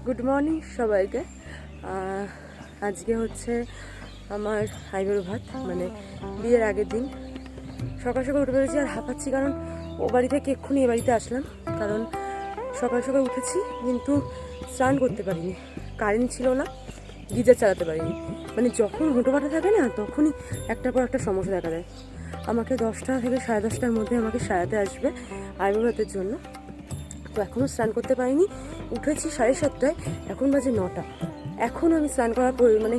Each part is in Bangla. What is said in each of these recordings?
গুড মর্নিং সবাইকে। আজকে হচ্ছে আমার আইবুড়ো ভাত, মানে বিয়ের আগের দিন। সকাল সকাল উঠে পড়েছি আর হাঁপাচ্ছি, কারণ ও বাড়ি থেকে এক্ষুনি এ বাড়িতে আসলাম। কারণ সকাল সকাল উঠেছি কিন্তু স্নান করতে পারিনি, কারেন্ট ছিল না, গিজার চালাতে পারিনি। মানে যখন হুটোপাটা থাকে না, তখনই একটার পর একটা সমস্যা দেখা দেয়। আমাকে 10টা থেকে 10:30টার মধ্যে আমাকে সারাতে আসবে আইবুড়ো ভাতের জন্য। তো এখনও স্নান করতে পারিনি। উঠেছি 7:30টায়, এখন বাজে 9টা। এখনও আমি স্নান করার মানে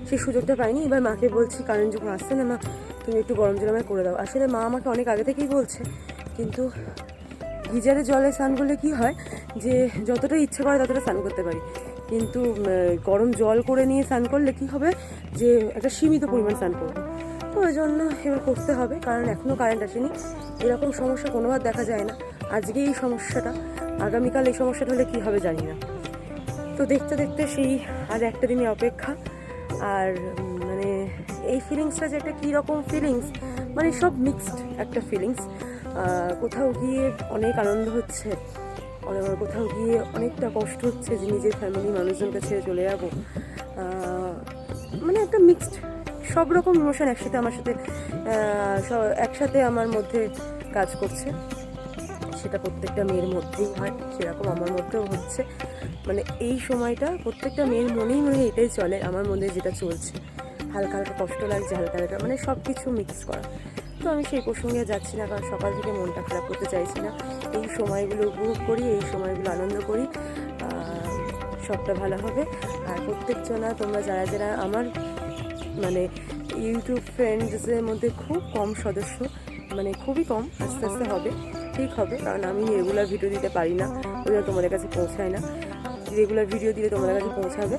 সেই সুযোগটা পাইনি। এবার মাকে বলছি, কারণ যখন আসছে না, মা তুমি একটু গরম জল আমায় করে দাও। আসলে মা আমাকে অনেক আগে থেকেই বলছে, কিন্তু গিজারে জলে স্নান করলে কি হয় যে যতটা ইচ্ছে করে ততটা স্নান করতে পারি, কিন্তু গরম জল করে নিয়ে স্নান করলে কি হবে যে একটা সীমিত পরিমাণ স্নান করবো। তো ওই জন্য এবার করতে হবে, কারণ এখনও কারেন্ট আসেনি। এরকম সমস্যা কোনোবার দেখা যায় না, আজকে এই সমস্যাটা, আগামীকাল এই সমস্যাটা হলে কী হবে জানি না। তো দেখতে দেখতে সেই আর একটা দিনের অপেক্ষা। আর মানে এই ফিলিংসটা যে একটা কীরকম ফিলিংস, মানে সব মিক্সড একটা ফিলিংস। কোথাও গিয়ে অনেক আনন্দ হচ্ছে, কোথাও গিয়ে অনেকটা কষ্ট হচ্ছে যে নিজের ফ্যামিলি মানুষজনকে ছেড়ে চলে যাবো। মানে একটা মিক্সড সব রকম ইমোশন একসাথে আমার সাথে একসাথে আমার মধ্যে কাজ করছে। সেটা প্রত্যেকটা মেয়ের মধ্যেই হয়, সেরকম আমার মধ্যেও হচ্ছে। মানে এই সময়টা প্রত্যেকটা মেয়ের মনেই মনে হয় এটাই চলে, আমার মধ্যে যেটা চলছে। হালকা হালকা কষ্ট লাগছে, হালকা হালকা মানে সব কিছু মিক্স করা। তো আমি সেই প্রসঙ্গে যাচ্ছি না, কারণ সকাল থেকে মনটা খারাপ করতে চাইছি না। এই সময়গুলো উপভোগ করি, এই সময়গুলো আনন্দ করি, সবটা ভালো হবে। আর প্রত্যেকজনা তোমরা যারা যারা আমার মানে ইউটিউব ফ্রেন্ডসদের মধ্যে খুব কম সদস্য, মানে খুবই কম, আস্তে আস্তে হবে, ঠিক হবে। কারণ আমি রেগুলার ভিডিও দিতে পারি না, ওই জন্য তোমাদের কাছে পৌঁছায় না। রেগুলার ভিডিও দিলে তোমাদের কাছে পৌঁছাবে।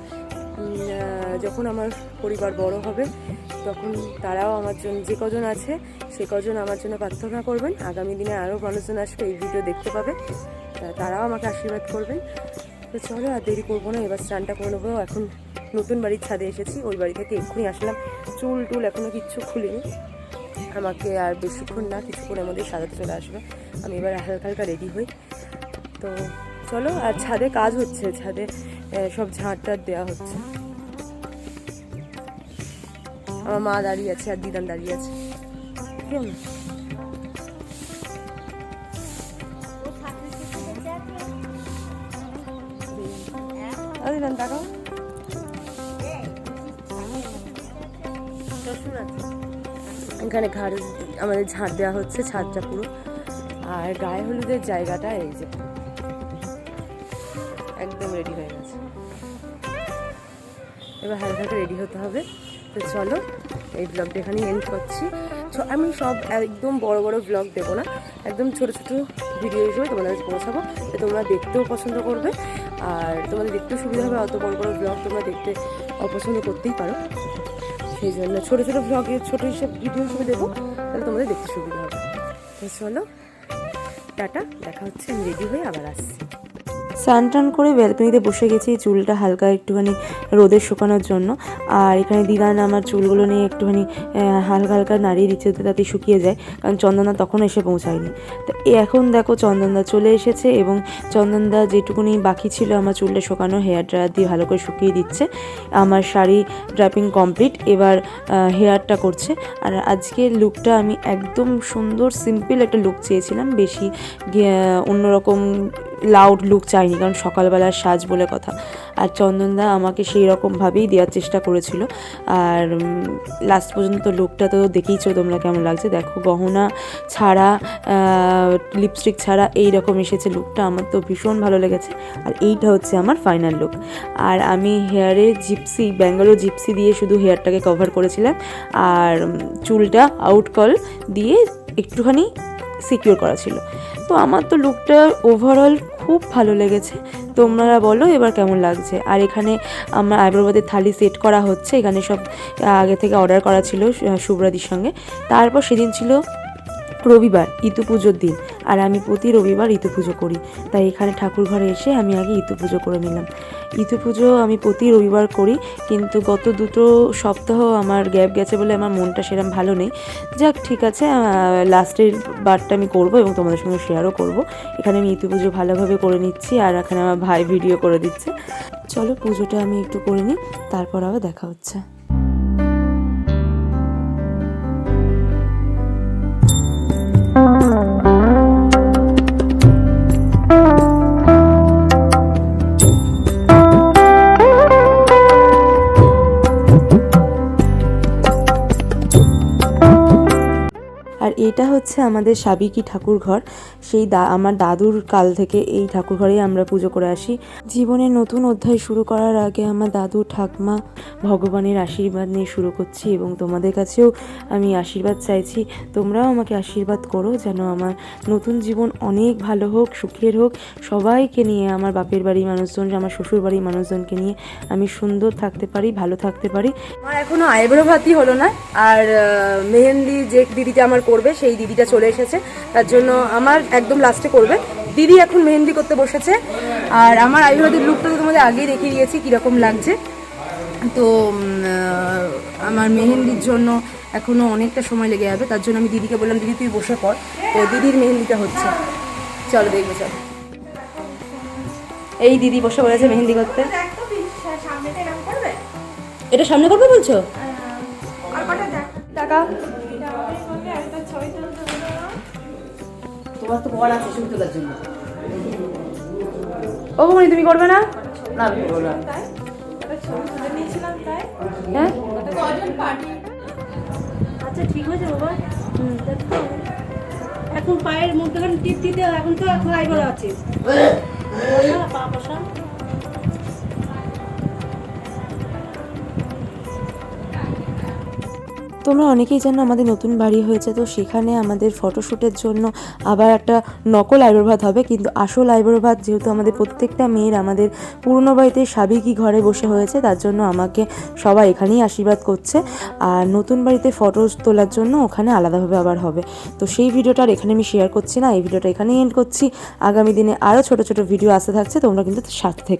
যখন আমার পরিবার বড় হবে, তখন তারাও আমার জন্য, যে কজন আছে সে কজন আমার জন্য প্রার্থনা করবেন। আগামী দিনে আরও মানুষজন আসবে, এই ভিডিও দেখতে পাবে, তারাও আমাকে আশীর্বাদ করবেন। তো চলো আর দেরি করবো না, এবার স্নানটা করে নেবো। এখন নতুন বাড়ির ছাদে এসেছি, ওই বাড়ি থেকে এক্ষুনি আসলাম। চুল টুল এখনও কিচ্ছু খুলিনি, আমাকে আর বেশিক্ষণ না, কিছুক্ষণের মধ্যে সাজাতে চলে আসবে। আমি এবার হালকা হালকা রেডি হই। তো চলো। আর ছাদে কাজ হচ্ছে, ছাদে সব ঝাঁট টাট দেওয়া হচ্ছে। আমার মা দাঁড়িয়ে আছে আর দিদান দাঁড়িয়ে আছে। কেমন দিদান তাকাও, এখানে আমাদের ঝাঁট দেওয়া হচ্ছে, ছাদটা পুরো। আর গায়ে হলুদের জায়গাটা এই যে একদম রেডি হয়ে গেছে, এবার হালকা হালকা রেডি হতে হবে। তো চলো, এই ব্লগটা এখানেই এন্ড করছি। আমি সব একদম বড় বড় ব্লগ দেবো না, একদম ছোট ছোট ভিডিও হিসেবে তোমাদের কাছে পৌঁছাবো, যে তোমরা দেখতেও পছন্দ করবে আর তোমাদের দেখতেও সুবিধা হবে। অত বড় বড় ব্লগ তোমরা দেখতে অপছন্দ করতেই পারো, সেই জন্য ছোটো ছোটো ব্লগের ছোটো হিসেবে ভিডিও হিসেবে দেবো, তাহলে তোমাদের দেখতে সুবিধা হবে। তো চলো, টাটা, দেখা হচ্ছে। আমি রেডি হয়ে আবার আসছি। স্নান টান করে ব্যালকনিতে বসে গেছি চুলটা হালকা একটুখানি রোদে শুকানোর জন্য। আর এখানে দিদান আমার চুলগুলো নিয়ে একটুখানি হালকা হালকা নাড়িয়ে দিচ্ছে, তাতে শুকিয়ে যায়, কারণ চন্দনদা তখন এসে পৌঁছায়নি। তো এখন দেখো চন্দনদা চলে এসেছে, এবং চন্দনদা যেটুকুনি বাকি ছিল আমার চুলটা শুকানো, হেয়ার ড্রায়ার দিয়ে ভালো করে শুকিয়ে দিচ্ছে। আমার শাড়ি ড্রাপিং কমপ্লিট, এবার হেয়ারটা করছে। আর আজকের লুকটা আমি একদম সুন্দর সিম্পল একটা লুক চেয়েছিলাম, বেশি অন্যরকম লাউড লুক চাইনি, কারণ সকালবেলার সাজ বলে কথা। আর চন্দনদা আমাকে সেই রকমভাবেই দেওয়ার চেষ্টা করেছিল। আর লাস্ট পর্যন্ত লুকটা তো দেখেইছো তোমরা কেমন লাগছে। দেখো, গহনা ছাড়া, লিপস্টিক ছাড়া এই রকম এসেছে লুকটা, আমার তো ভীষণ ভালো লেগেছে। আর এইটা হচ্ছে আমার ফাইনাল লুক। আর আমি হেয়ারে ব্যাঙ্গালোর জিপসি দিয়ে শুধু হেয়ারটাকে কভার করেছিলাম, আর চুলটা আউটকল দিয়ে একটুখানি সিকিউর করা ছিল। তো আমার তো লুকটা ওভারঅল খুব ভালো লেগেছে। তোমরা বলো এবার কেমন লাগছে। আর এখানে আমার আইবুড়োভাতের থালি সেট করা হচ্ছে, এখানে সব আগে থেকে অর্ডার করা ছিল শুভ্রাদির সঙ্গে। তারপর সেদিন ছিল রবিবার, ইতু পুজোর দিন। আর আমি প্রতি রবিবার ইতু পুজো করি, তাই এখানে ঠাকুর ঘরে এসে আমি আগে ইতু পুজো করে নিলাম। ইতু পুজো আমি প্রতি রবিবার করি, কিন্তু গত 2 সপ্তাহ আমার গ্যাপ গেছে বলে আমার মনটা সেরকম ভালো নেই। যাক, ঠিক আছে, লাস্টের বারটা আমি করব এবং তোমাদের সঙ্গে শেয়ারও করব। এখানে আমি ইতু পুজো ভালোভাবে করে নিচ্ছি, আর এখানে আমার ভাই ভিডিও করে দিচ্ছে। চলো পুজোটা আমি একটু করে নিই, তারপর আবার দেখা হচ্ছে। আর এটা হচ্ছে আমাদের সাবেকি ঠাকুর ঘর। সেই আমার দাদুর কাল থেকে এই ঠাকুর ঘরেই আমরা পুজো করে আসি। জীবনের নতুন অধ্যায় শুরু করার আগে আমার দাদু ঠাকমা ভগবানের আশীর্বাদ নিয়ে শুরু করছি, এবং তোমাদের কাছেও আমি আশীর্বাদ চাইছি। তোমরাও আমাকে আশীর্বাদ করো যেন আমার নতুন জীবন অনেক ভালো হোক, সুখের হোক। সবাইকে নিয়ে, আমার বাপের বাড়ির মানুষজন, আমার শ্বশুর বাড়ির মানুষজনকে নিয়ে আমি সুন্দর থাকতে পারি, ভালো থাকতে পারি। আমার এখনো আইব্রো ভাতই হলো না, আর মেহেন্দি যে দিদিটা আমার করবে সেই দিদিটা চলে এসেছে, তার জন্য আমার একদম লাস্টে করবে দিদি। এখন মেহেন্দি করতে বসেছে, আর আমার আইব্রো ভাতের লুকটা তো তোমাদের আগেই দেখিয়ে দিয়েছি কীরকম লাগছে। তো আমার মেহেন্দির জন্য এখনো অনেকটা সময় লেগে যাবে, তার জন্য আমি দিদিকে বললাম দিদি তুই বসে পড়। তো দিদির মেহেন্দিটা হচ্ছে, চলো দেখবে। চলো, এই দিদি বসে পড়েছে মেহেন্দি করতে। এটা সামনে করবে বলছো? টাকা তোমার তো বল আছে ছবি তোলার জন্য। ও মানে তুমি করবে না? না আমি করবো না। হ্যাঁ আচ্ছা ঠিক আছে বাবা। এখন পায়ের মধ্যখানে টিপ দিতে, এখন তো এখন আইবর আছে পা বসা। তোমরা অনেকেই জানো আমাদের নতুন বাড়ি হয়েছে, তো সেখানে আমাদের ফটোশ্যুটের জন্য আবার একটা নকল আইব্রো ভাত হবে, কিন্তু আসল আইব্রো ভাত যেহেতু আমাদের প্রত্যেকটা মেয়ের আমাদের পুরনো বাড়িতে সাবেকি ঘরে বসে হয়েছে, তার জন্য আমাকে সবাই এখানেই আশীর্বাদ করছে। আর নতুন বাড়িতে ফটো তোলার জন্য ওখানে আলাদাভাবে আবার হবে। তো সেই ভিডিওটা আর এখানে আমি শেয়ার করছি না, এই ভিডিওটা এখানেই এন্ড করছি। আগামী দিনে আরও ছোট ছোট ভিডিও আসতে থাকছে, তোমরা কিন্তু সাথে থেকে